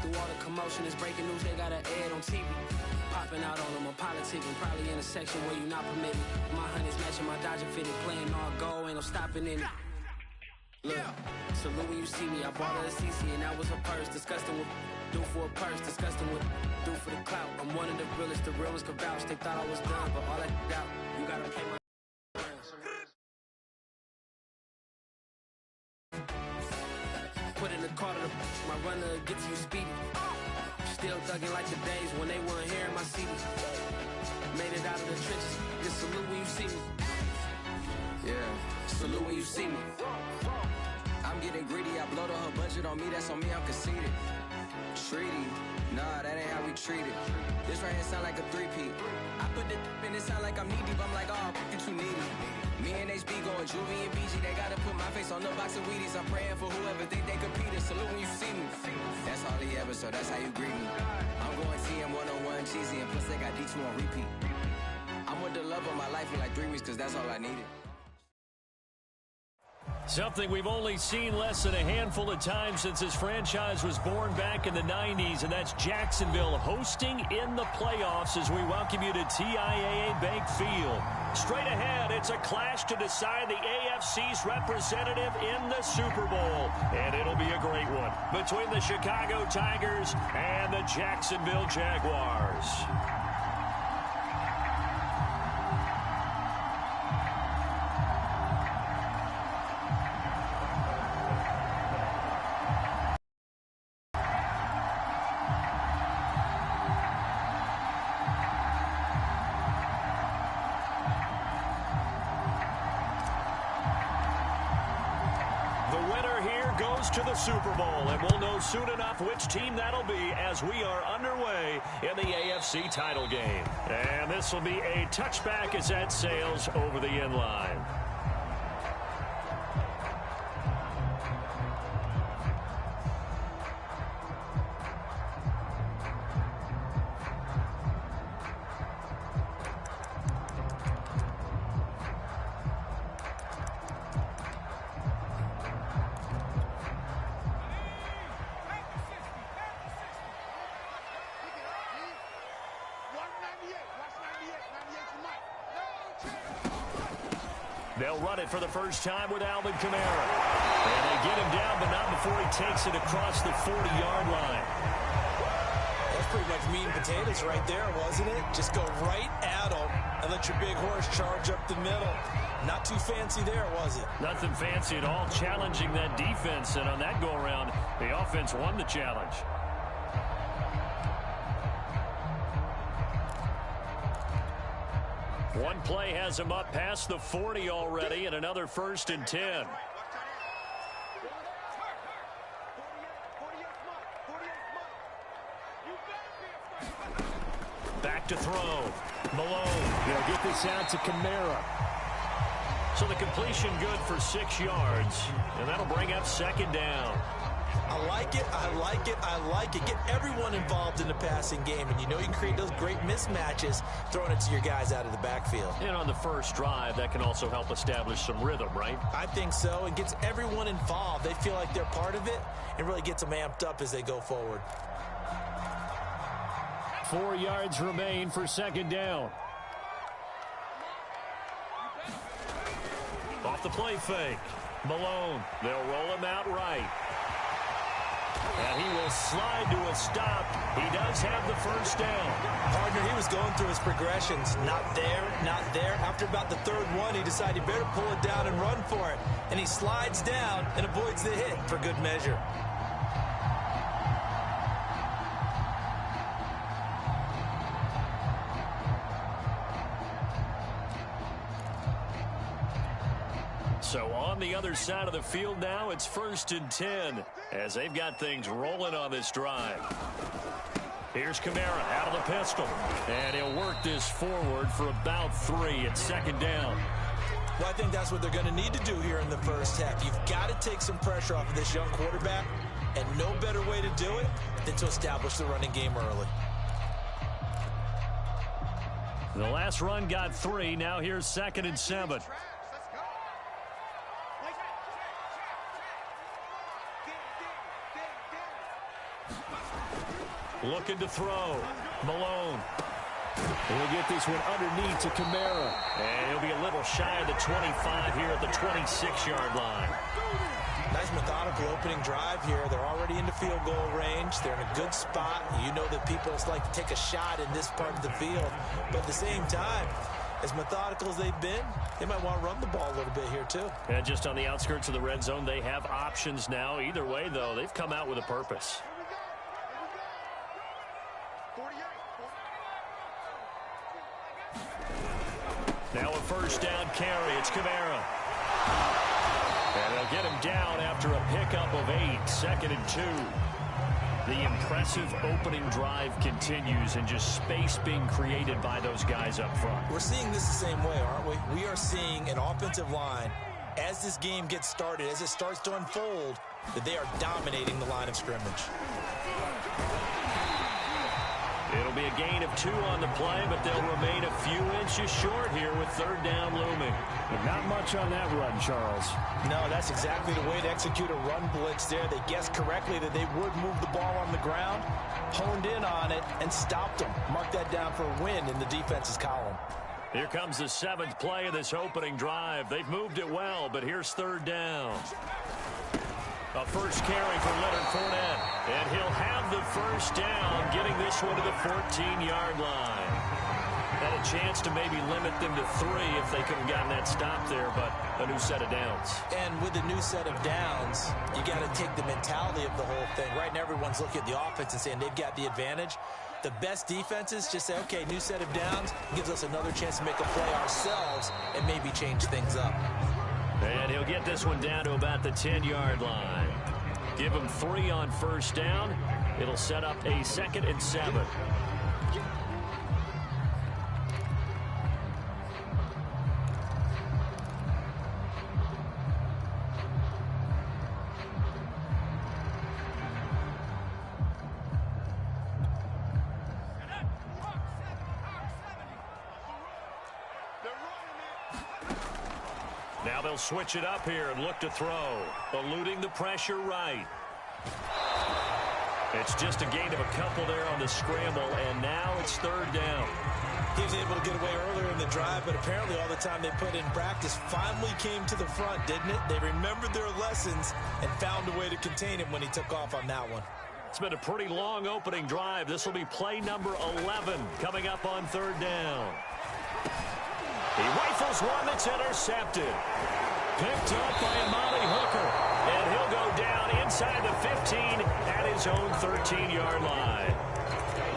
through all the commotion. It's breaking news, they got an ad on TV. Popping out on them, I'm politicking. Probably in a section where you not permitted. My honey's matching my Dodger fitted. Playing all goal, ain't no stopping in it. Look, salute when you see me. I bought her a CC and that was her purse. Disgusting with do for a purse. Disgusting with do for the clout. I'm one of the realest, the realest could vouch. They thought I was done, but all I doubt. You gotta pay my put in the car to my runner gets you speedy. Still thugging like the days when they weren't hearing my CD. Made it out of the trenches. Just salute when you see me. Yeah, salute when you see me. I'm getting greedy. I blow the whole budget on me. That's on me. I'm conceited. Treaty. Nah, that ain't how we treat it. This right here sound like a three-peat. I put the in it sound like I'm knee deep. I'm like, oh, get you needy. Me and HB going Juvie and BG. They gotta put my face on the box of Wheaties. I'm praying for whoever think they competed. Salute when you see me. That's all he ever, so that's how you greet me. I'm going TM 101 cheesy, and plus they got D2 on repeat. I'm with the love of my life in like 3 weeks, cause that's all I needed. Something we've only seen less than a handful of times since this franchise was born back in the 90s, and that's Jacksonville hosting in the playoffs as we welcome you to TIAA Bank Field. Straight ahead, it's a clash to decide the AFC's representative in the Super Bowl, and it'll be a great one between the Chicago Tigers and the Jacksonville Jaguars. To the Super Bowl, and we'll know soon enough which team that'll be as we are underway in the AFC title game. And this will be a touchback as that sails over the end line. They'll run it for the first time with Alvin Kamara. And they get him down, but not before he takes it across the 40-yard line. That's pretty much meat and potatoes right there, wasn't it? Just go right at him and let your big horse charge up the middle. Not too fancy there, was it? Nothing fancy at all, challenging that defense. And on that go-around, the offense won the challenge. One play has him up past the 40 already, and another 1st and 10. Back to throw. Malone. They'll get this out to Kamara. So the completion good for 6 yards, and that'll bring up 2nd down. I like it, I like it, I like it. Get everyone involved in the passing game, and you know you can create those great mismatches throwing it to your guys out of the backfield. And on the first drive, that can also help establish some rhythm, right? I think so. It gets everyone involved. They feel like they're part of it and really gets them amped up as they go forward. 4 yards remain for 2nd down. Off the play fake. Malone. They'll roll him out right. And he will slide to a stop. He does have the 1st down. Partner, he was going through his progressions. Not there, not there. After about the 3rd one, he decided he better pull it down and run for it. And he slides down and avoids the hit for good measure. So on the other side of the field now, it's 1st and 10 as they've got things rolling on this drive. Here's Kamara out of the pistol, and he'll work this forward for about 3 at 2nd down. Well, I think that's what they're going to need to do here in the first half. You've got to take some pressure off of this young quarterback, and no better way to do it than to establish the running game early. The last run got 3. Now here's 2nd and 7. Looking to throw. Malone. He'll get this one underneath to Kamara. And he'll be a little shy of the 25 here at the 26-yard line. Nice methodical opening drive here. They're already into field goal range. They're in a good spot. You know that people like to take a shot in this part of the field. But at the same time, as methodical as they've been, they might want to run the ball a little bit here too. And just on the outskirts of the red zone, they have options now. Either way, though, they've come out with a purpose. Now a first down carry. It's Kamara. And they'll get him down after a pickup of 8, 2nd and 2. The impressive opening drive continues, and just space being created by those guys up front. We're seeing this the same way, aren't we? We are seeing an offensive line, as this game gets started, as it starts to unfold, that they are dominating the line of scrimmage. It'll be a gain of 2 on the play, but they'll remain a few inches short here with 3rd down looming. But not much on that run, Charles. No, that's exactly the way to execute a run blitz there. They guessed correctly that they would move the ball on the ground, honed in on it, and stopped them. Mark that down for a win in the defense's column. Here comes the 7th play of this opening drive. They've moved it well, but here's 3rd down. A first carry for Leonard Fournette. And he'll have the first down, getting this one to the 14-yard line. Had a chance to maybe limit them to 3 if they could have gotten that stop there, but a new set of downs. And with a new set of downs, you got to take the mentality of the whole thing. Right now, everyone's looking at the offense and saying they've got the advantage. The best defenses just say, okay, new set of downs gives us another chance to make a play ourselves and maybe change things up. And he'll get this one down to about the 10-yard line. Give him 3 on first down. It'll set up a 2nd and 7. Now they'll switch it up here and look to throw. Eluding the pressure right. It's just a gain of a couple there on the scramble, and now it's 3rd down. He was able to get away earlier in the drive, but apparently all the time they put in practice finally came to the front, didn't it? They remembered their lessons and found a way to contain him when he took off on that one. It's been a pretty long opening drive. This will be play number 11 coming up on 3rd down. He rifles one that's intercepted. Picked up by Amani Hooker. And he'll go down inside the 15 at his own 13-yard line.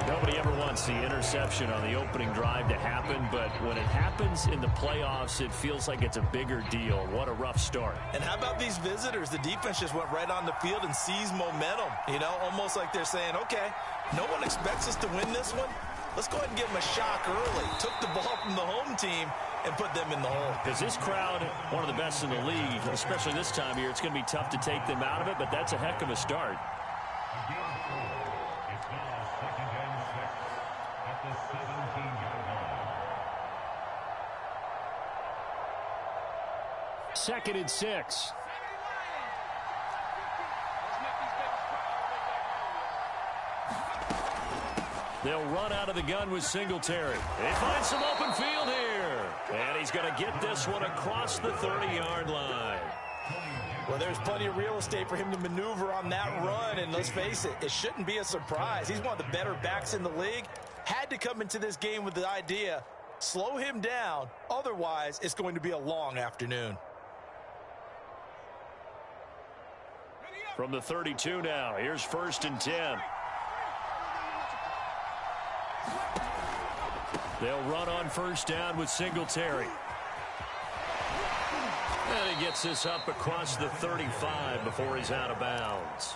Nobody ever wants the interception on the opening drive to happen, but when it happens in the playoffs, it feels like it's a bigger deal. What a rough start. And how about these visitors? The defense just went right on the field and seized momentum. You know, almost like they're saying, okay, no one expects us to win this one. Let's go ahead and give them a shock early. Took the ball from the home team and put them in the hole. Because this crowd, one of the best in the league, especially this time of year, it's going to be tough to take them out of it, but that's a heck of a start. Second and 6. They'll run out of the gun with Singletary. They find some open field here. And he's going to get this one across the 30-yard line. Well, there's plenty of real estate for him to maneuver on that run. And let's face it, it shouldn't be a surprise. He's one of the better backs in the league. Had to come into this game with the idea, slow him down. Otherwise, it's going to be a long afternoon. From the 32 now, here's 1st and 10. They'll run on first down with Singletary. And he gets this up across the 35 before he's out of bounds.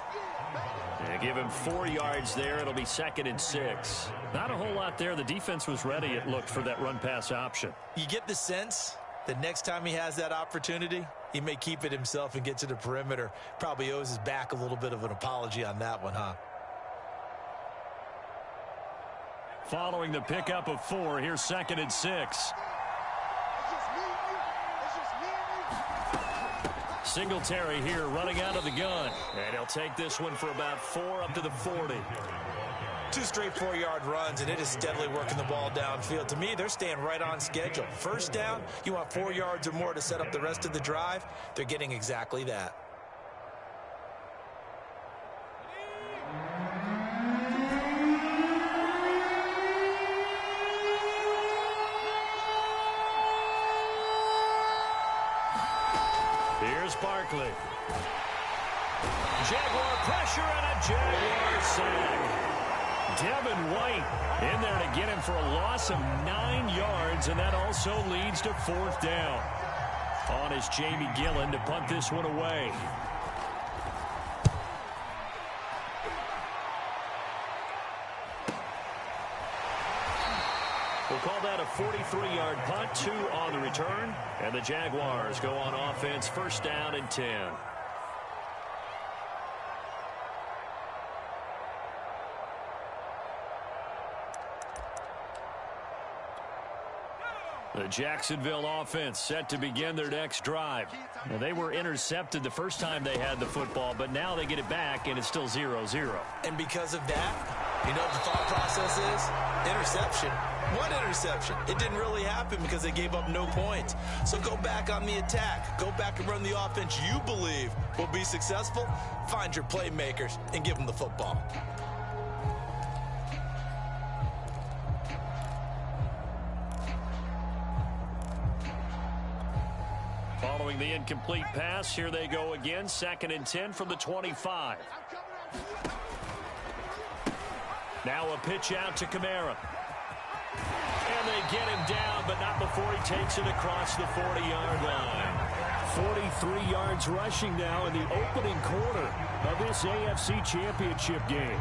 And give him 4 yards there. It'll be 2nd and 6. Not a whole lot there. The defense was ready, it looked, for that run-pass option. You get the sense that next time he has that opportunity, he may keep it himself and get to the perimeter. Probably owes his back a little bit of an apology on that one, huh? Following the pickup of 4, here's 2nd and 6. Singletary here running out of the gun. And he'll take this one for about 4 up to the 40. 2 straight 4-yard runs, and it is steadily working the ball downfield. To me, they're staying right on schedule. First down, you want 4 yards or more to set up the rest of the drive. They're getting exactly that. Here's Barkley. Jaguar pressure and a Jaguar sack. Devin White in there to get him for a loss of 9 yards, and that also leads to 4th down. On is Jamie Gillen to punt this one away. We'll call that a 43-yard punt, 2 on the return, and the Jaguars go on offense, 1st down and 10. The Jacksonville offense set to begin their next drive. Now, they were intercepted the first time they had the football, but now they get it back, and it's still 0-0. And because of that, you know what the thought process is? Interception. What interception? It didn't really happen because they gave up no points. So go back on the attack. Go back and run the offense you believe will be successful. Find your playmakers and give them the football. Following the incomplete pass, here they go again. 2nd and 10 from the 25. Now a pitch out to Kamara. And they get him down, but not before he takes it across the 40-yard line. 43 yards rushing now in the opening quarter of this AFC Championship game.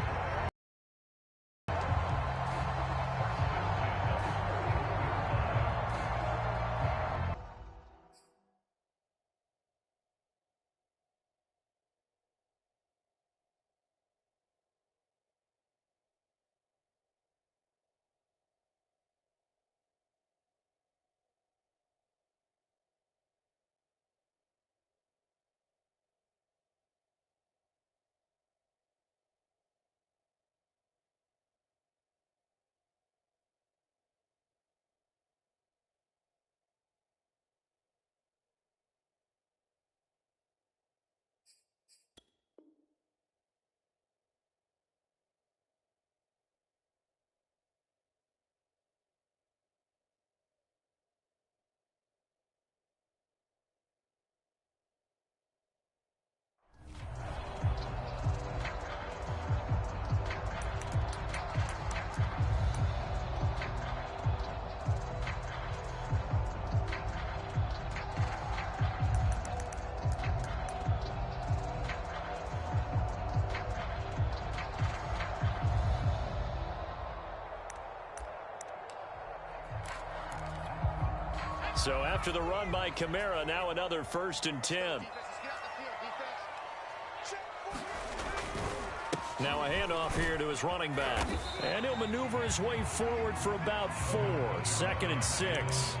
So after the run by Kamara, now another 1st and 10. Now a handoff here to his running back. And he'll maneuver his way forward for about 4. 2nd and 6.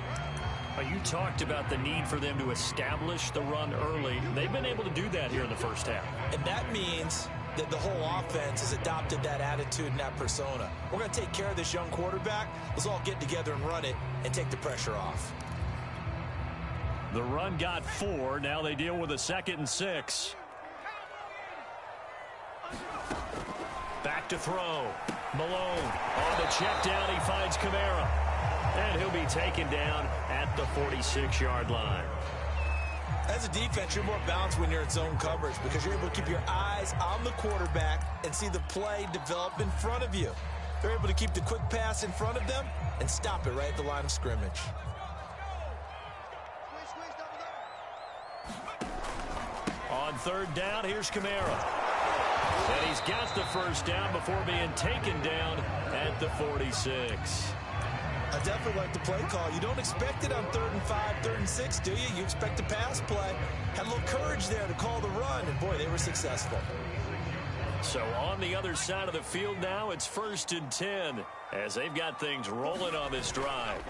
You talked about the need for them to establish the run early. They've been able to do that here in the first half. And that means that the whole offense has adopted that attitude and that persona. We're going to take care of this young quarterback. Let's all get together and run it and take the pressure off. The run got 4. Now they deal with a 2nd and 6. Back to throw. Malone on the check down. He finds Kamara. And he'll be taken down at the 46-yard line. As a defense, you're more balanced when you're in zone coverage because you're able to keep your eyes on the quarterback and see the play develop in front of you. They're able to keep the quick pass in front of them and stop it right at the line of scrimmage. On 3rd down, here's Kamara. And he's got the 1st down before being taken down at the 46. I definitely like the play call. You don't expect it on 3rd and 5, 3rd and 6, do you? You expect a pass play. Had a little courage there to call the run, and boy, they were successful. So on the other side of the field now, it's 1st and 10 as they've got things rolling on this drive.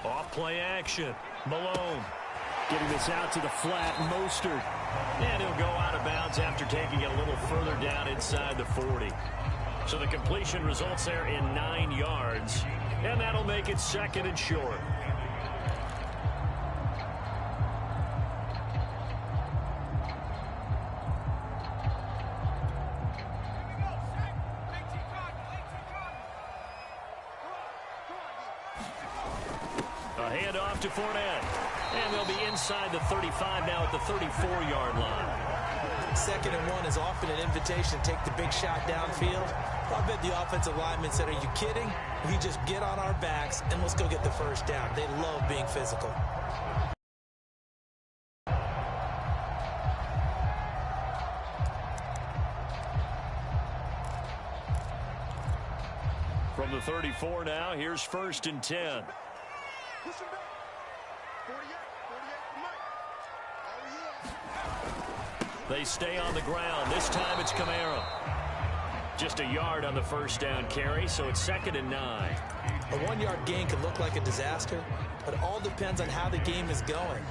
Off play action. Malone getting this out to the flat. Mostert. And he'll go out of bounds after taking it a little further down inside the 40. So the completion results there in 9 yards. And that'll make it 2nd and short. A handoff to Fournette. And they'll be inside the 35 now at the 34-yard line. 2nd and 1 is often an invitation to take the big shot downfield. I bet the offensive lineman said, are you kidding? We just get on our backs and let's go get the first down. They love being physical. From the 34 now, here's 1st and 10. They stay on the ground. This time it's Kamara. Just a yard on the first down carry, so it's 2nd and 9. A 1-yard gain can look like a disaster, but it all depends on how the game is going.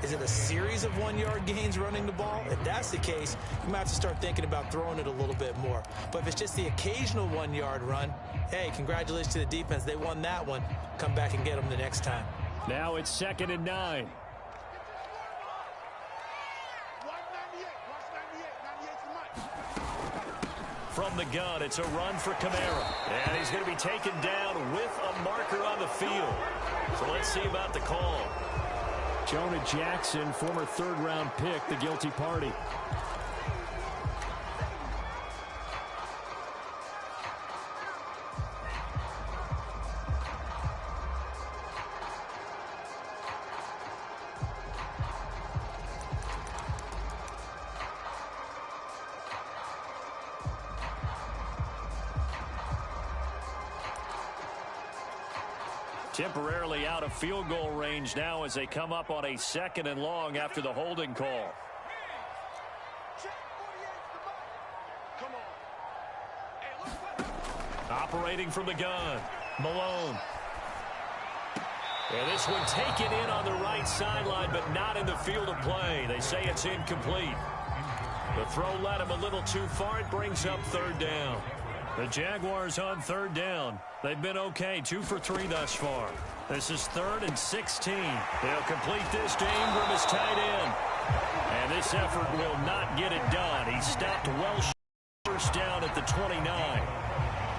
Is it a series of 1-yard gains running the ball? If that's the case, you might have to start thinking about throwing it a little bit more. But if it's just the occasional 1-yard run, hey, congratulations to the defense. They won that one. Come back and get them the next time. Now it's 2nd and 9. From the gun, it's a run for Kamara. And he's going to be taken down with a marker on the field. So let's see about the call. Jonah Jackson, former 3rd-round pick, the guilty party. Temporarily out of field goal range now as they come up on a 2nd and long after the holding call. Operating from the gun, Malone. And this one taken in on the right sideline, but not in the field of play. They say it's incomplete. The throw led him a little too far. It brings up 3rd down. The Jaguars on 3rd down. They've been okay, 2 for 3 thus far. This is 3rd and 16. They'll complete this to Ingram as tight end. And this effort will not get it done. He stopped well first down at the 29.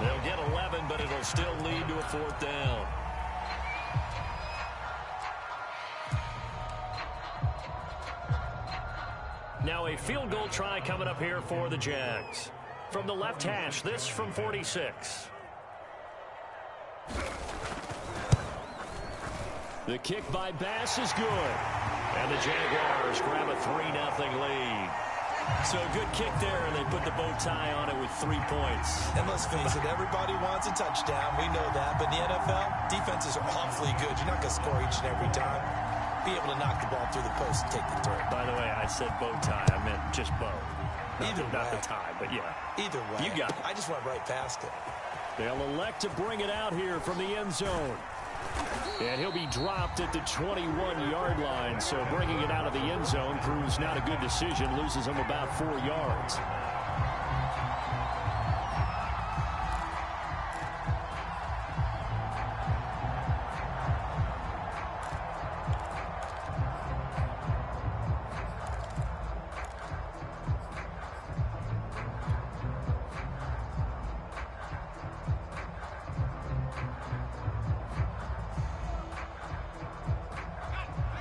They'll get 11, but it'll still lead to a 4th down. Now a field goal try coming up here for the Jags. From the left hash, this from 46. The kick by Bass is good. And the Jaguars grab a 3-0 lead. So a good kick there, and they put the bow tie on it with 3 points. And let's face it, everybody wants a touchdown. We know that. But in the NFL, defenses are awfully good. You're not going to score each and every time. Be able to knock the ball through the post and take the throw. By the way, I said bow tie. I meant just bow. Not the tie, but yeah. Either way. You got it. I just went right past it. They'll elect to bring it out here from the end zone. And he'll be dropped at the 21-yard line. So bringing it out of the end zone proves not a good decision. Loses him about 4 yards.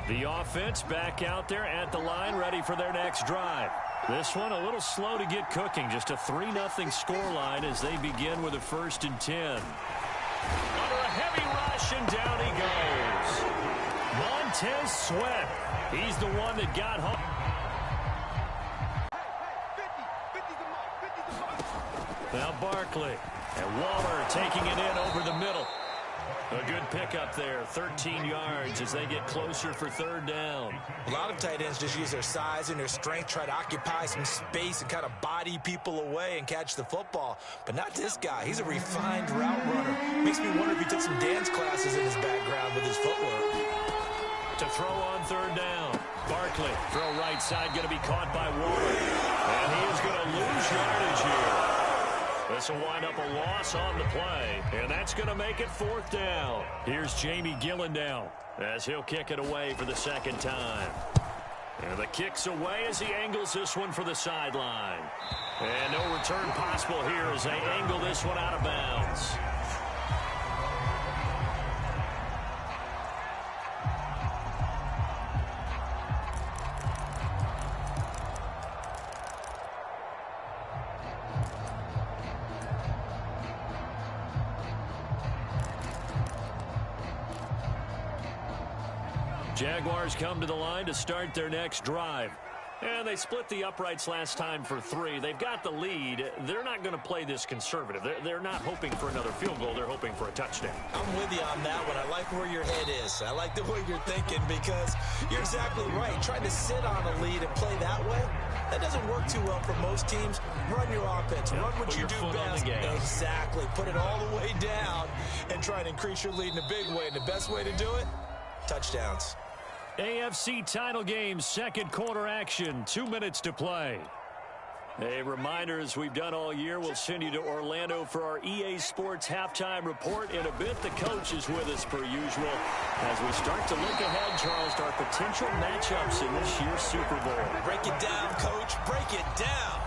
The offense back out there at the line, ready for their next drive. This one a little slow to get cooking. Just a 3-0 scoreline as they begin with a 1st and 10. Under a heavy rush, and down he goes. Montez Sweat. He's the one that got home. Now Barkley. And Waller taking it in over the middle. A good pickup there, 13 yards as they get closer for 3rd down. A lot of tight ends just use their size and their strength, try to occupy some space and kind of body people away and catch the football. But not this guy. He's a refined route runner. Makes me wonder if he took some dance classes in his background with his footwork. To throw on 3rd down. Barkley, throw right side, going to be caught by Waller. And he is going to lose yardage here. The This will wind up a loss on the play, and that's going to make it 4th down. Here's Jamie Gillen now as he'll kick it away for the 2nd time. And the kick's away as he angles this one for the sideline. And no return possible here as they angle this one out of bounds. Jaguars come to the line to start their next drive. And they split the uprights last time for 3. They've got the lead. They're not going to play this conservative. They're not hoping for another field goal. They're hoping for a touchdown. I'm with you on that one. I like where your head is. I like the way you're thinking because you're exactly right. Trying to sit on a lead and play that way, that doesn't work too well for most teams. Run your offense. Run what you do best. Exactly. Put it all the way down and try and increase your lead in a big way. And the best way to do it, touchdowns. AFC title game, 2nd quarter action, 2 minutes to play. A reminder, as we've done all year, we'll send you to Orlando for our EA Sports halftime report. In a bit, the coach is with us per usual as we start to look ahead, Charles, to our potential matchups in this year's Super Bowl. Break it down, coach. Break it down.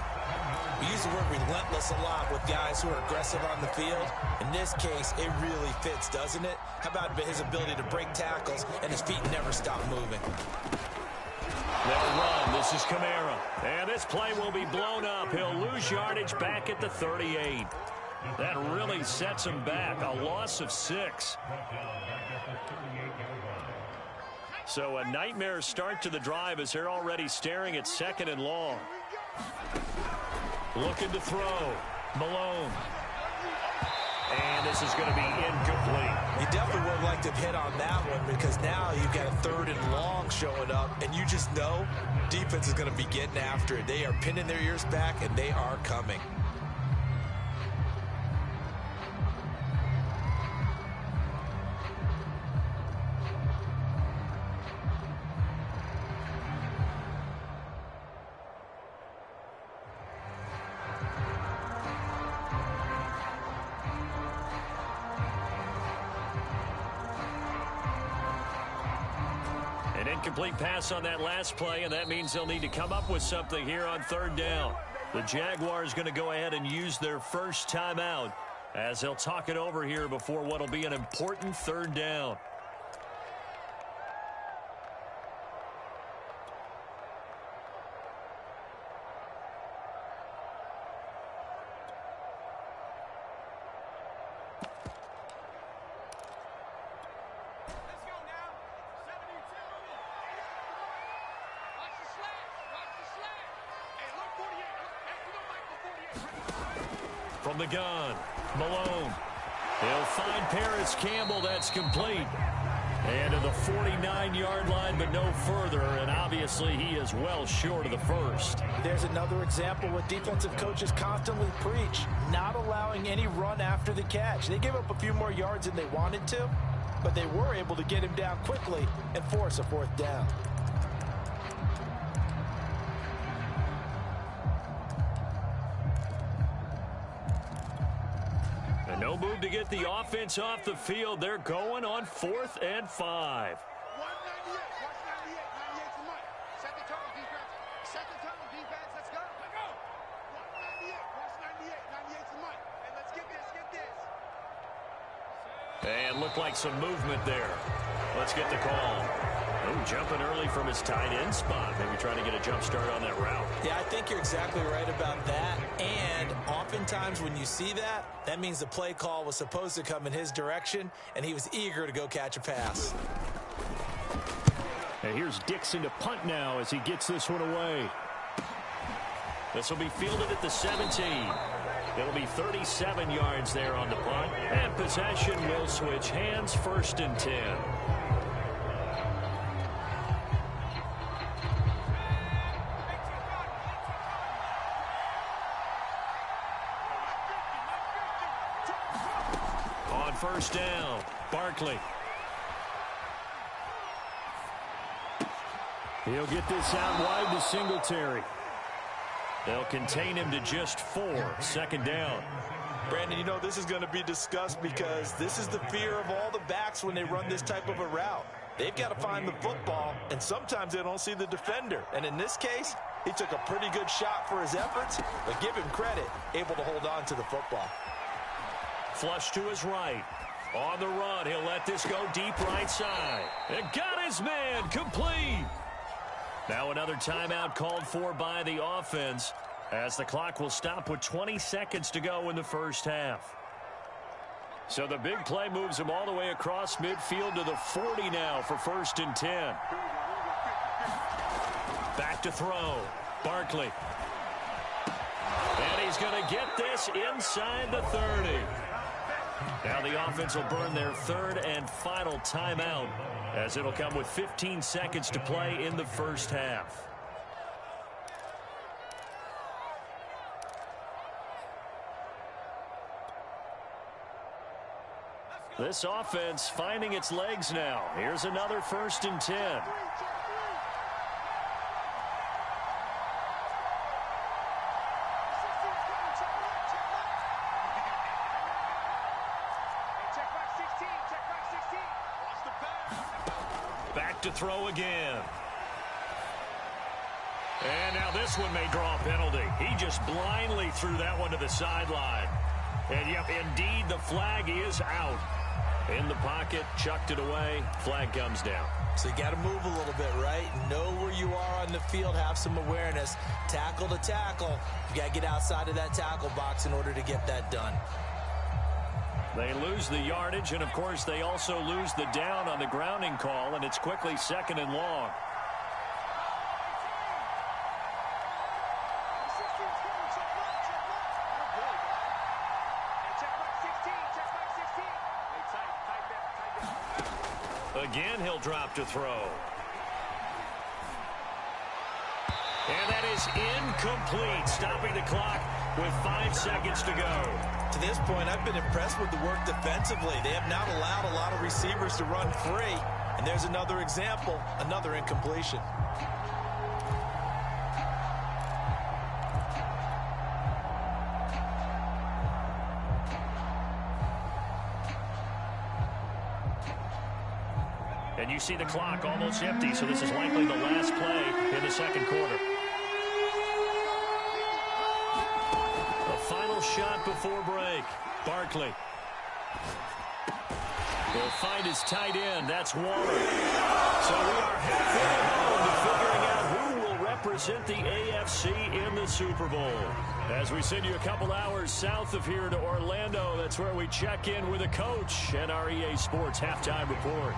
We use the word relentless a lot with guys who are aggressive on the field. In this case, it really fits, doesn't it? How about his ability to break tackles and his feet never stop moving? They'll run. This is Kamara. And this play will be blown up. He'll lose yardage back at the 38. That really sets him back. A loss of 6. So a nightmare start to the drive as they're already staring at 2nd and long. Looking to throw. Malone. And this is going to be incomplete. You definitely would like to hit on that one because now you've got a 3rd and long showing up, and you just know defense is going to be getting after it. They are pinning their ears back, and they are coming. Incomplete pass on that last play, and that means they'll need to come up with something here on 3rd down. The Jaguars going to go ahead and use their first timeout as they'll talk it over here before what will be an important 3rd down. From the gun, Malone. He'll find Paris Campbell. That's complete. And to the 49-yard line, but no further. And obviously, he is well short of the first. There's another example what defensive coaches constantly preach, not allowing any run after the catch. They gave up a few more yards than they wanted to, but they were able to get him down quickly and force a 4th down. No move to get the offense off the field. They're going on 4th and 5. 198. Watch 98. 98's the money. Set the tone, defense. Set the tone, defense. Let's go. Let's go. 198. Watch 98. 98's the money. And let's get this. Get this. And looked like some movement there. Let's get the call. Oh, jumping early from his tight end spot. Maybe trying to get a jump start on that route. Yeah, I think you're exactly right about that. And oftentimes when you see that, that means the play call was supposed to come in his direction, and he was eager to go catch a pass. And here's Dixon to punt now as he gets this one away. This will be fielded at the 17. It'll be 37 yards there on the punt. And possession will switch hands, 1st and 10. On 1st down, Barkley. He'll get this out wide to Singletary. They'll contain him to just 4. 2nd down. Brandon, you know this is going to be discussed because this is the fear of all the backs when they run this type of a route. They've got to find the football, and sometimes they don't see the defender. And in this case, he took a pretty good shot for his efforts, but give him credit, able to hold on to the football. Flush to his right. On the run, he'll let this go deep right side. And got his man complete. Now another timeout called for by the offense, as the clock will stop with 20 seconds to go in the first half. So the big play moves him all the way across midfield to the 40 now for 1st and 10. Back to throw. Barkley. And he's going to get this inside the 30. Now the offense will burn their 3rd and final timeout, as it'll come with 15 seconds to play in the first half. This offense finding its legs now. Here's another 1st and 10. Back to throw again. And now this one may draw a penalty. He just blindly threw that one to the sideline. And yep, indeed, the flag is out. In the pocket, chucked it away, flag comes down. So you got to move a little bit, right? Know where you are on the field, have some awareness. Tackle to tackle. You got to get outside of that tackle box in order to get that done. They lose the yardage, and of course they also lose the down on the grounding call, and it's quickly 2nd and long. Again, he'll drop to throw. And that is incomplete, stopping the clock with 5 seconds to go. To this point, I've been impressed with the work defensively. They have not allowed a lot of receivers to run free. And there's another example, another incompletion. And you see the clock almost empty, so this is likely the last play in the 2nd quarter. A final shot before break. Barkley. He'll find his tight end. That's Waller. So we are halfway home to figuring out who will represent the AFC in the Super Bowl. As we send you a couple hours south of here to Orlando, that's where we check in with a coach and our EA Sports halftime report.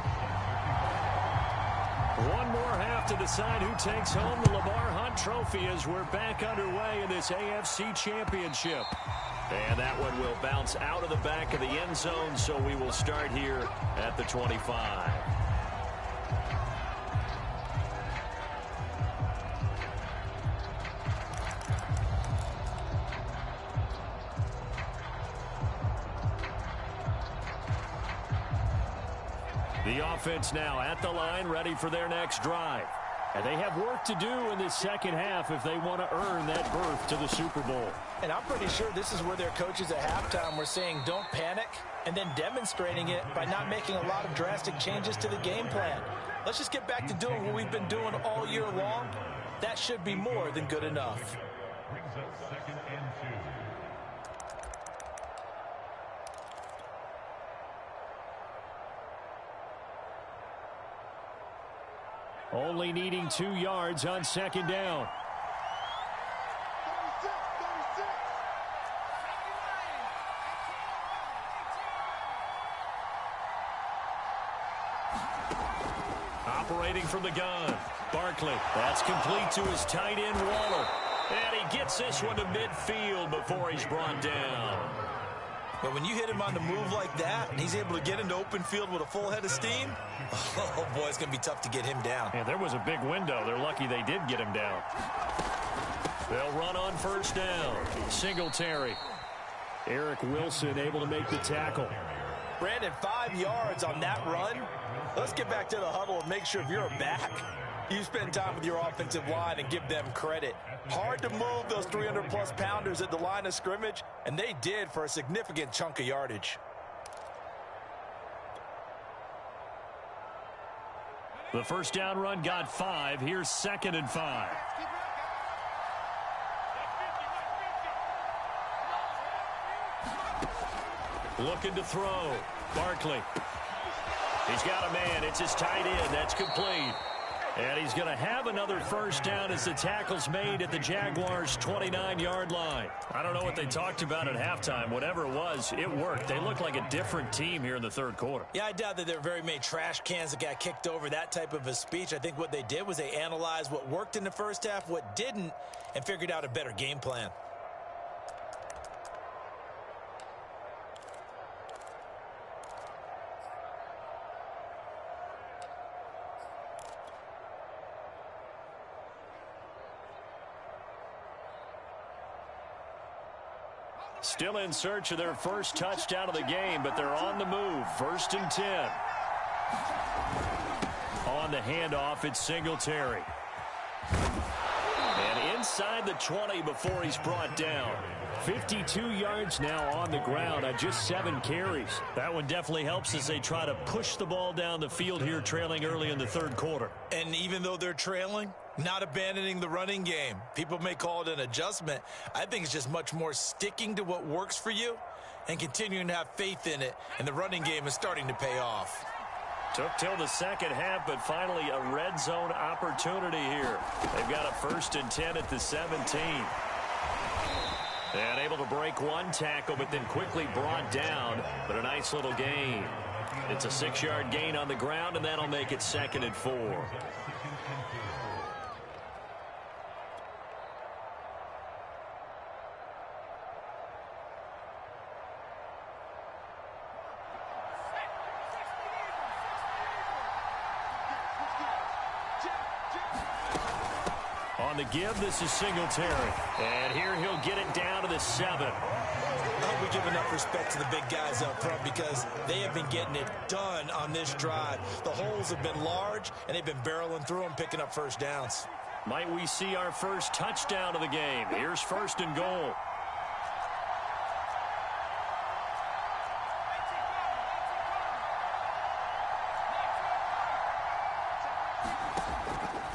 One more half to decide who takes home the Lamar Hunt Trophy as we're back underway in this AFC Championship. And that one will bounce out of the back of the end zone, so we will start here at the 25. The offense now at the line, ready for their next drive. And they have work to do in this second half if they want to earn that berth to the Super Bowl. And I'm pretty sure this is where their coaches at halftime were saying don't panic, and then demonstrating it by not making a lot of drastic changes to the game plan. Let's just get back to doing what we've been doing all year long. That should be more than good enough. Brings us 2nd and 2. Only needing 2 yards on 2nd down. 36. Operating from the gun. Barkley. That's complete to his tight end, Waller. And he gets this one to midfield before he's brought down. But when you hit him on the move like that, and he's able to get into open field with a full head of steam, oh boy, it's going to be tough to get him down. Yeah, there was a big window. They're lucky they did get him down. They'll run on 1st down. Singletary. Eric Wilson able to make the tackle. Brandon, 5 yards on that run. Let's get back to the huddle and make sure if you're a back, You spend time with your offensive line and give them credit. Hard to move those 300-plus pounders at the line of scrimmage, and they did for a significant chunk of yardage. The first down run got 5. Here's 2nd and 5. Looking to throw. Barkley. He's got a man. It's his tight end. That's complete. And he's going to have another first down as the tackle's made at the Jaguars' 29-yard line. I don't know what they talked about at halftime. Whatever it was, it worked. They look like a different team here in the third quarter. Yeah, I doubt that there were very many trash cans that got kicked over, that type of a speech. I think what they did was they analyzed what worked in the first half, what didn't, and figured out a better game plan. Still in search of their first touchdown of the game, but they're on the move. 1st and 10. On the handoff, it's Singletary. And inside the 20 before he's brought down. 52 yards now on the ground on just 7 carries. That one definitely helps as they try to push the ball down the field here, trailing early in the third quarter. And even though they're trailing, not abandoning the running game. People may call it an adjustment. I think it's just much more sticking to what works for you and continuing to have faith in it. And the running game is starting to pay off. Took till the second half, but finally a red zone opportunity here. They've got a 1st and 10 at the 17. And able to break one tackle, but then quickly brought down. But a nice little gain. It's a 6-yard gain on the ground, and that'll make it 2nd and 4. On the give, this is Singletary. And here he'll get it down to the 7. I hope we give enough respect to the big guys up front because they have been getting it done on this drive. The holes have been large, and they've been barreling through them, picking up first downs. Might we see our first touchdown of the game? Here's 1st and goal.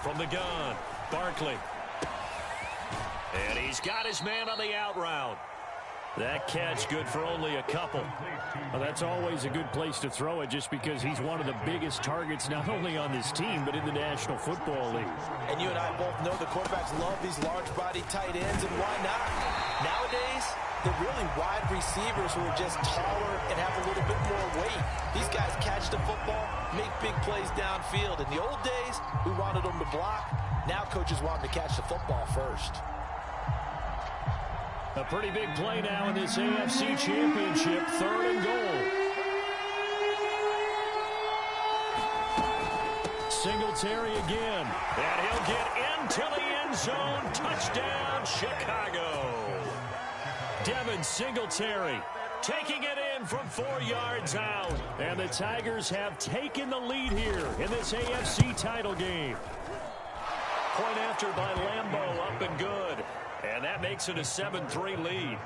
From the gun, Barkley. And he's got his man on the out route. That catch good for only a couple. Well, that's always a good place to throw it just because he's one of the biggest targets not only on this team but in the National Football League. And you and I both know the quarterbacks love these large-body tight ends, and why not? Nowadays, they're really wide receivers who are just taller and have a little bit more weight. These guys catch the football, make big plays downfield. In the old days, we wanted them to block. Now coaches want them to catch the football first. A pretty big play now in this AFC Championship. 3rd and goal. Singletary again. And he'll get into the end zone. Touchdown, Chicago. Devin Singletary taking it in from 4 yards out. And the Tigers have taken the lead here in this AFC title game. Point after by Lambeau, up and good. And that makes it a 7-3 lead.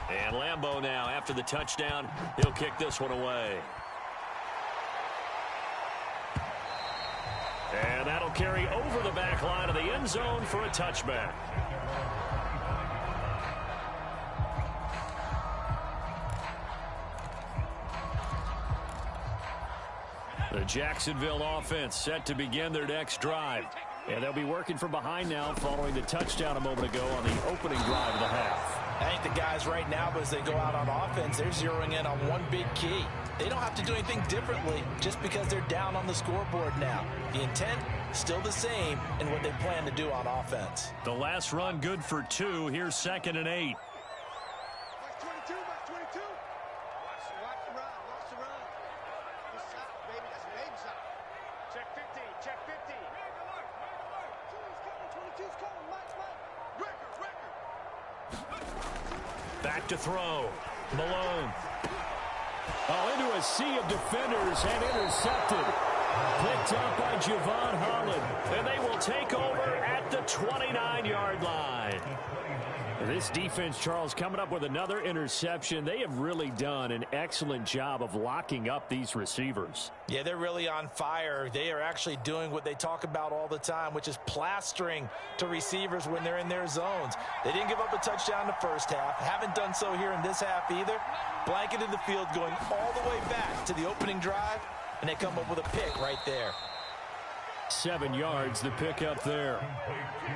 And Lambeau now, after the touchdown, he'll kick this one away. And that'll carry over the back line of the end zone for a touchback. The Jacksonville offense set to begin their next drive. And they'll be working from behind now following the touchdown a moment ago on the opening drive of the half. I think the guys right now, as they go out on offense, they're zeroing in on one big key. They don't have to do anything differently just because they're down on the scoreboard now. The intent, still the same in what they plan to do on offense. The last run good for 2. Here's 2nd and 8. Watch 22, watch 22. Watch the run, watch the run. Good shot, baby, that's a baby shot. Check 50, check 50. Make alert, make alert. 22's coming, Mike. Record. Back to throw. Malone. Oh, into a sea of defenders and intercepted. Picked up by Javon Holland. And they will take over at the 29-yard line. This defense, Charles, coming up with another interception. They have really done an excellent job of locking up these receivers. Yeah, they're really on fire. They are actually doing what they talk about all the time, which is plastering to receivers when they're in their zones. They didn't give up a touchdown in the first half. Haven't done so here in this half either. Blanketed the field going all the way back to the opening drive, and they come up with a pick right there. 7 yards, the pickup there.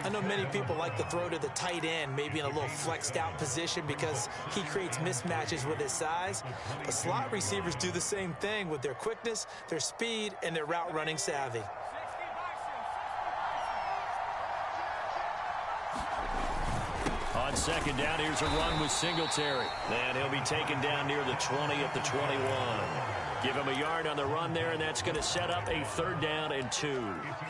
I know many people like to throw to the tight end, maybe in a little flexed out position because he creates mismatches with his size. But slot receivers do the same thing with their quickness, their speed, and their route running savvy. On second down, here's a run with Singletary. And he'll be taken down near the 20 at the 21. Give him a yard on the run there, and that's going to set up a 3rd down and 2.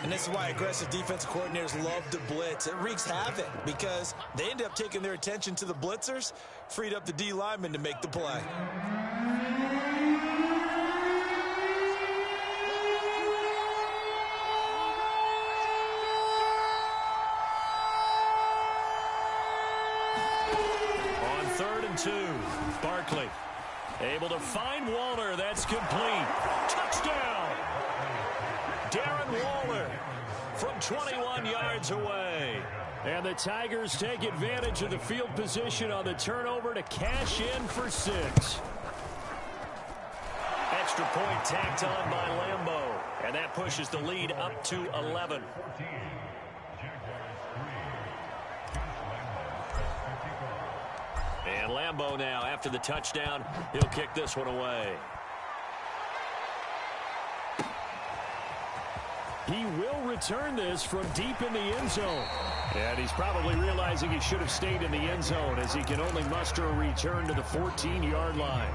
And this is why aggressive defensive coordinators love to blitz. It wreaks havoc because they end up taking their attention to the blitzers, freed up the D lineman to make the play. On 3rd and 2, Barkley. Able to find Waller. That's complete. Touchdown! Darren Waller from 21 yards away. And the Tigers take advantage of the field position on the turnover to cash in for 6. Extra point tacked on by Lambeau. And that pushes the lead up to 11. And Lambeau now, after the touchdown, he'll kick this one away. He will return this from deep in the end zone. And he's probably realizing he should have stayed in the end zone as he can only muster a return to the 14-yard line.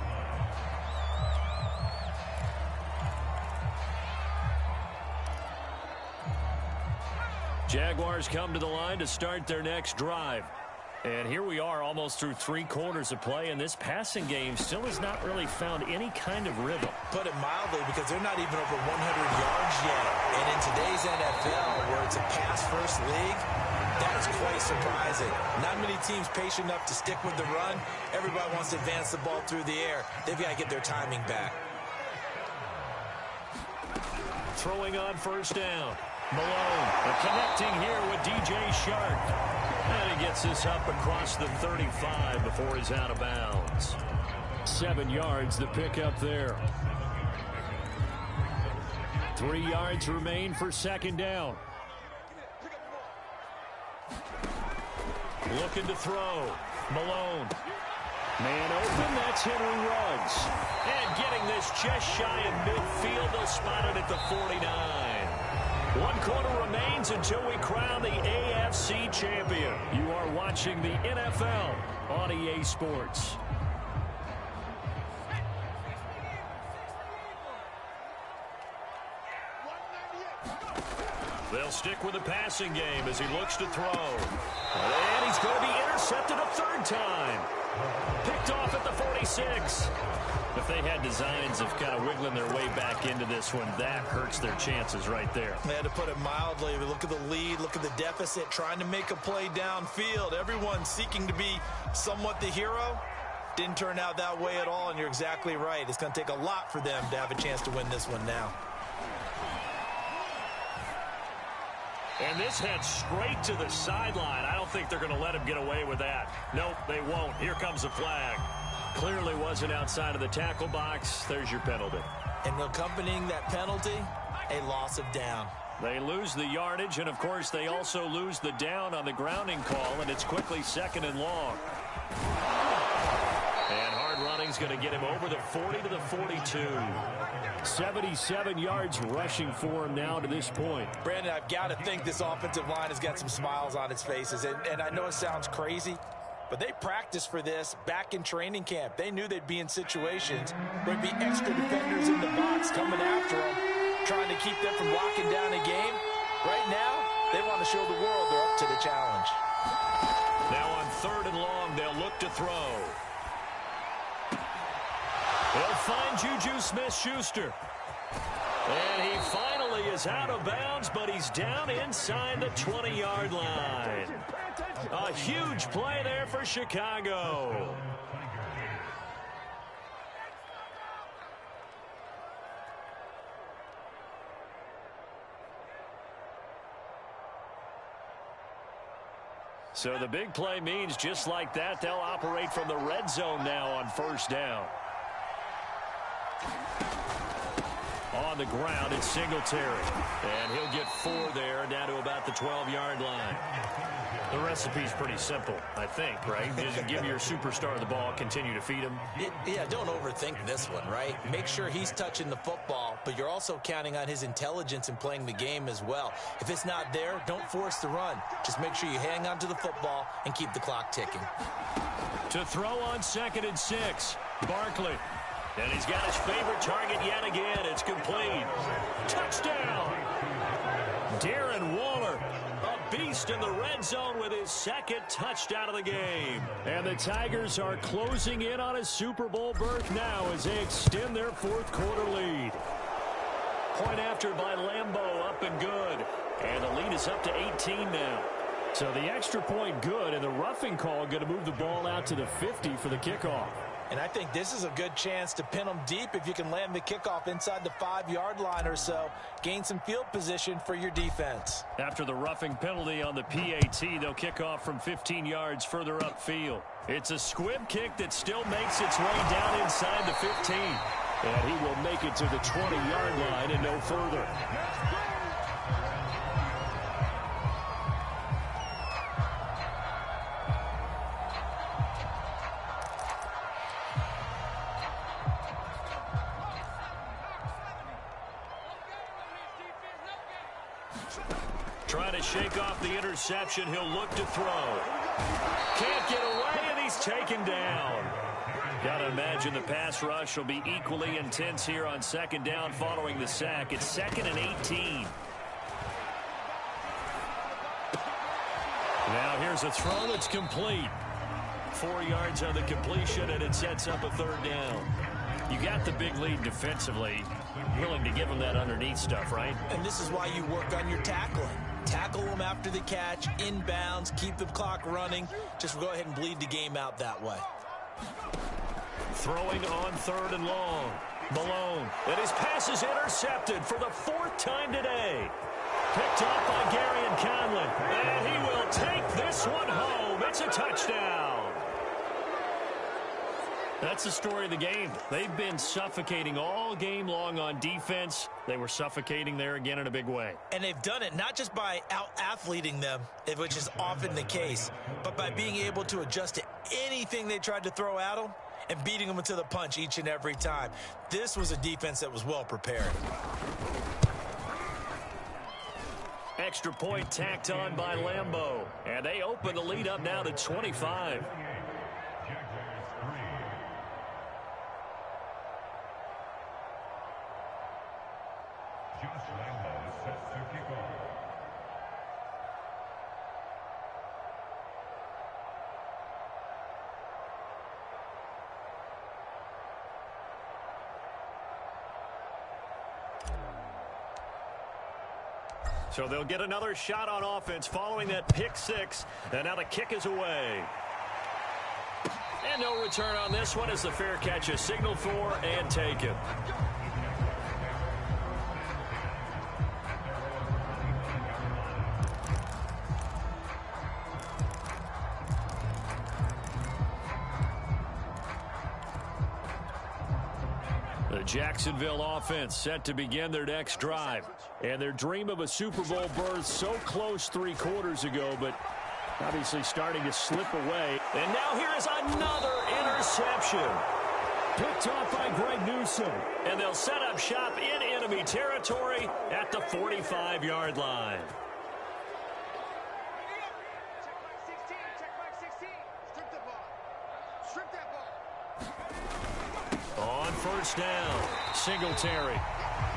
Jaguars come to the line to start their next drive. And here we are almost through 3 quarters of play, and this passing game still has not really found any kind of rhythm. Put it mildly, because they're not even over 100 yards yet. And in today's NFL, where it's a pass-first league, that's quite surprising. Not many teams patient enough to stick with the run. Everybody wants to advance the ball through the air. They've got to get their timing back. Throwing on 1st down. Malone connecting here with DJ Shark. And he gets this up across the 35 before he's out of bounds. 7 yards, the pickup there. 3 yards remain for 2nd down. Looking to throw. Malone. Man open, that's Henry Ruggs. And getting this just shy of midfield. They'll spot it at the 49. 1 quarter remains until we crown the AFC champion. You are watching the NFL on EA Sports. They'll stick with the passing game as he looks to throw. And he's going to be intercepted a 3rd time. Picked off at the 46. If they had designs of kind of wiggling their way back into this one, that hurts their chances right there. They had to put it mildly. Look at the lead, look at the deficit, trying to make a play downfield. Everyone seeking to be somewhat the hero. Didn't turn out that way at all, and you're exactly right. It's going to take a lot for them to have a chance to win this one now. And this heads straight to the sideline. I don't think they're going to let him get away with that. Nope, they won't. Here comes a flag. Clearly wasn't outside of the tackle box. There's your penalty. And accompanying that penalty, a loss of down. They lose the yardage, and of course they also lose the down on the grounding call, and it's quickly 2nd and long. And hard running's going to get him over the 40 to the 42. 77 yards rushing for him now to this point. Brandon, I've got to think this offensive line has got some smiles on its faces. And I know it sounds crazy, but they practiced for this back in training camp. They knew they'd be in situations where there'd be extra defenders in the box coming after them, trying to keep them from locking down a game. Right now, they want to show the world they're up to the challenge. Now on 3rd and long, they'll look to throw. They'll find Juju Smith-Schuster. And he finally is out of bounds, but he's down inside the 20-yard line. A huge play there for Chicago. So the big play means just like that, they'll operate from the red zone now on 1st down. On the ground, it's Singletary. And he'll get 4 there, down to about the 12-yard line. The recipe's pretty simple, I think, right? Just give your superstar the ball, continue to feed him. Yeah, don't overthink this one, right? Make sure he's touching the football, but you're also counting on his intelligence in playing the game as well. If it's not there, don't force the run. Just make sure you hang on to the football and keep the clock ticking. To throw on 2nd and 6, Barkley. And he's got his favorite target yet again. It's complete. Touchdown! Darren Waller, a beast in the red zone with his 2nd touchdown of the game. And the Tigers are closing in on a Super Bowl berth now as they extend their 4th quarter lead. Point after by Lambeau, up and good. And the lead is up to 18 now. So the extra point good, and the roughing call going to move the ball out to the 50 for the kickoff. And I think this is a good chance to pin them deep if you can land the kickoff inside the 5-yard line or so. Gain some field position for your defense. After the roughing penalty on the PAT, they'll kick off from 15 yards further upfield. It's a squib kick that still makes its way down inside the 15. And he will make it to the 20-yard line and no further. Trying to shake off the interception. He'll look to throw. Can't get away, and he's taken down. Got to imagine the pass rush will be equally intense here on 2nd down following the sack. It's 2nd and 18. Now here's a throw that's complete. 4 yards on the completion, and it sets up a 3rd down. You got the big lead defensively. Willing to give him that underneath stuff, right? And this is why you work on your tackling. Tackle them after the catch, inbounds, keep the clock running. Just go ahead and bleed the game out that way. Throwing on 3rd and long. Malone. And his pass is intercepted for the 4th time today. Picked off by Gary and Conlon. And he will take this one home. It's a touchdown. That's the story of the game. They've been suffocating all game long on defense. They were suffocating there again in a big way. And they've done it not just by out-athleting them, which is often the case, but by being able to adjust to anything they tried to throw at them and beating them to the punch each and every time. This was a defense that was well prepared. Extra point tacked on by Lambeau. And they open the lead up now to 25. So they'll get another shot on offense following that pick 6. And now the kick is away. And no return on this one as the fair catch is signaled for and taken. The Jacksonville offense set to begin their next drive. And their dream of a Super Bowl berth so close 3 quarters ago, but obviously starting to slip away. And now here is another interception. Picked off by Greg Newsome. And they'll set up shop in enemy territory at the 45-yard line. Check back 16. Strip the ball. Strip that ball. On 1st down, Singletary.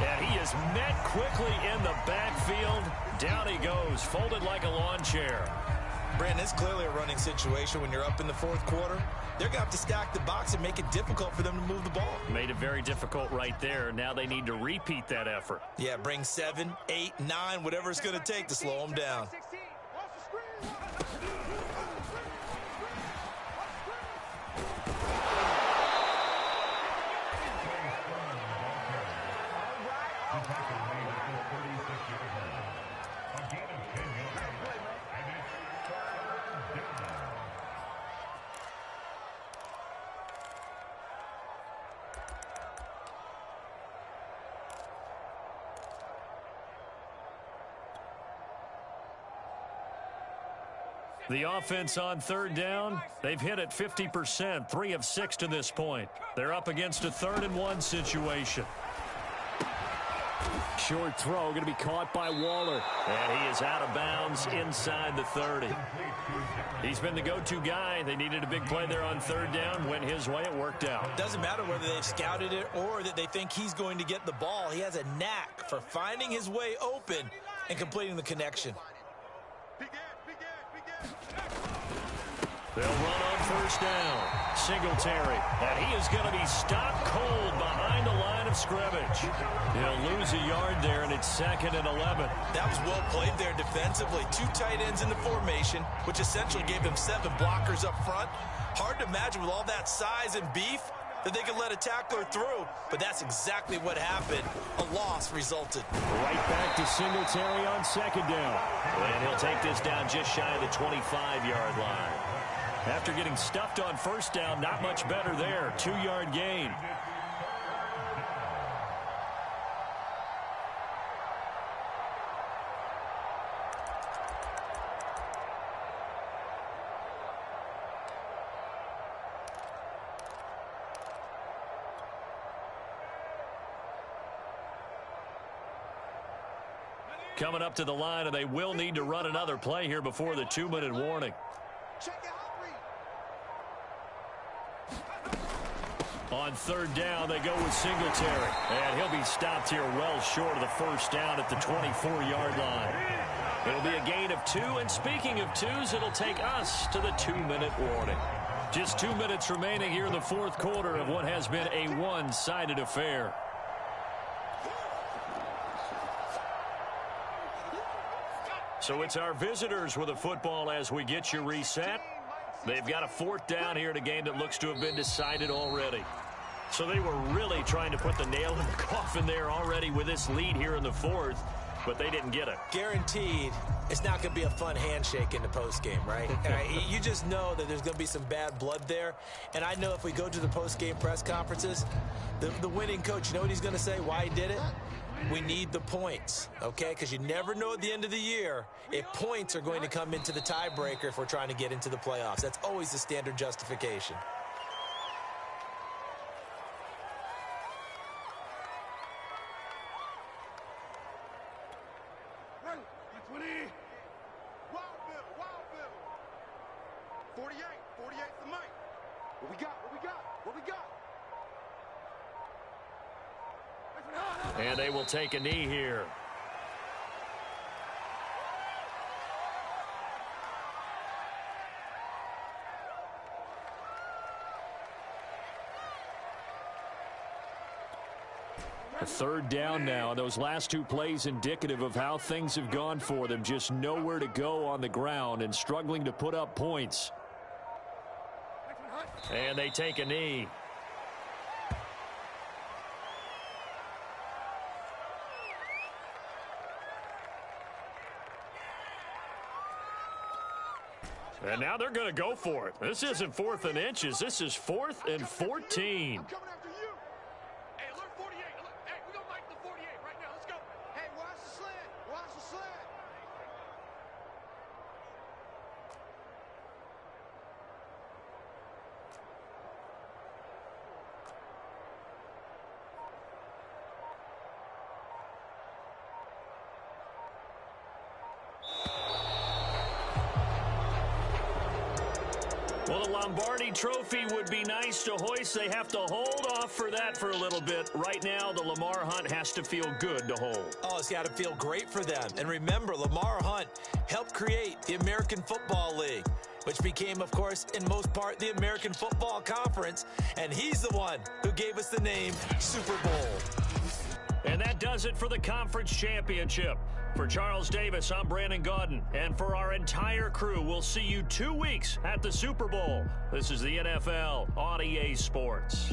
And he is met quickly in the backfield. Down he goes, folded like a lawn chair. Brandon, it's clearly a running situation when you're up in the fourth quarter. They're going to have to stack the box and make it difficult for them to move the ball. Made it very difficult right there. Now they need to repeat that effort. Yeah, bring 7, 8, 9, whatever it's going to take to slow them down. The offense on third down, they've hit it 50%, 3 of 6 to this point. They're up against a 3rd and 1 situation. Short throw going to be caught by Waller. And he is out of bounds inside the 30. He's been the go-to guy. They needed a big play there on third down. Went his way. It worked out. Doesn't matter whether they've scouted it or that they think he's going to get the ball. He has a knack for finding his way open and completing the connection. They'll run on first down. Singletary. And he is going to be stopped cold behind the line of scrimmage. He'll lose a yard there, and it's 2nd and 11. That was well played there defensively. 2 tight ends in the formation, which essentially gave them 7 blockers up front. Hard to imagine with all that size and beef that they could let a tackler through, but that's exactly what happened. A loss resulted. Right back to Singletary on 2nd down. And he'll take this down just shy of the 25-yard line. After getting stuffed on first down, not much better there. 2-yard gain. Coming up to the line, and they will need to run another play here before the 2-minute warning. On third down, they go with Singletary. And he'll be stopped here well short of the first down at the 24-yard line. It'll be a gain of 2, and speaking of 2s, it'll take us to the 2-minute warning. Just 2 minutes remaining here in the fourth quarter of what has been a one-sided affair. So it's our visitors with a football as we get you reset. They've got a 4th down here in a game that looks to have been decided already. So they were really trying to put the nail in the coffin there already with this lead here in the 4th, but they didn't get it. Guaranteed it's not going to be a fun handshake in the postgame, right? You just know that there's going to be some bad blood there. And I know if we go to the postgame press conferences, the winning coach, you know what he's going to say, why he did it? We need the points, okay? Because you never know at the end of the year if points are going to come into the tiebreaker if we're trying to get into the playoffs. That's always the standard justification. Wildville. 48 the mic. What we got? And they will take a knee here. A 3rd down now. Those last 2 plays indicative of how things have gone for them. Just nowhere to go on the ground and struggling to put up points. And they take a knee. And now they're going to go for it. This isn't 4th and inches. This is 4th and 14. Well, the Lombardi Trophy would be nice to hoist. They have to hold off for that for a little bit. Right now, the Lamar Hunt has to feel good to hold. Oh, it's got to feel great for them. And remember, Lamar Hunt helped create the American Football League, which became, of course, in most part, the American Football Conference. And he's the one who gave us the name Super Bowl. And that does it for the conference championship. For Charles Davis, I'm Brandon Gaudin. And for our entire crew, we'll see you 2 weeks at the Super Bowl. This is the NFL on EA Sports.